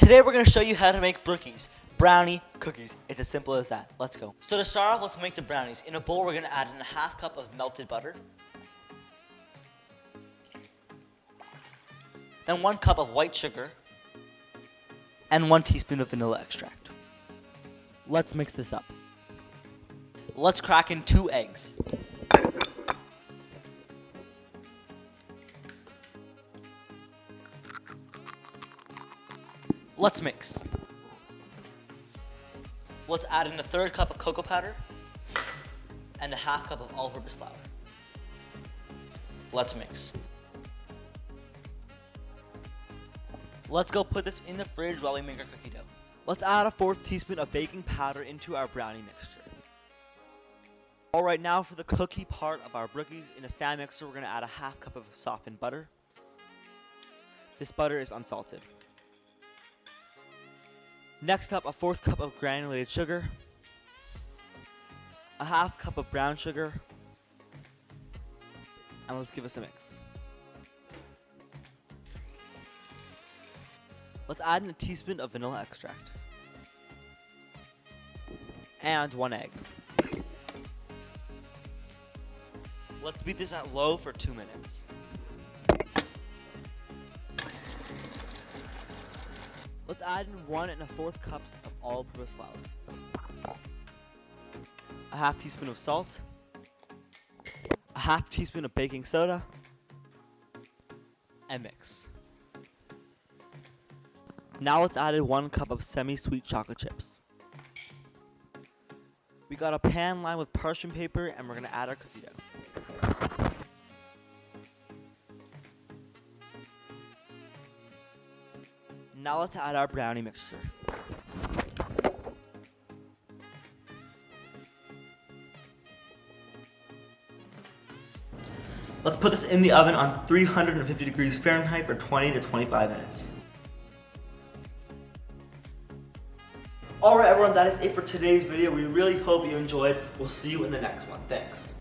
Today we're going to show you how to make brookies, brownie cookies. It's as simple as that. Let's go. So to start off, let's make the brownies. In a bowl, we're going to add in a half cup of melted butter. Then 1 cup of white sugar. And 1 teaspoon of vanilla extract. Let's mix this up. Let's crack in 2 eggs. Let's mix. Let's add in a 1/3 cup of cocoa powder and a half cup of all-purpose flour. Let's mix. Let's go put this in the fridge while we make our cookie dough. Let's add a 1/4 teaspoon of baking powder into our brownie mixture. Alright, now for the cookie part of our brookies. In a stand mixer, we're going to add a half cup of softened butter. This butter is unsalted. Next up, a 1/4 cup of granulated sugar, a half cup of brown sugar, and let's give us a mix. Let's add in a teaspoon of vanilla extract and 1 egg. Let's beat this at low for 2 minutes. Let's add in 1 1/4 cups of all-purpose flour, a half teaspoon of salt, a half teaspoon of baking soda, and mix. Now let's add in 1 cup of semi-sweet chocolate chips. We got a pan lined with parchment paper, and we're going to add our cookie dough. Now let's add our brownie mixture. Let's put this in the oven on 350 degrees Fahrenheit for 20 to 25 minutes. Alright everyone, that is it for today's video. We really hope you enjoyed. We'll see you in the next one. Thanks.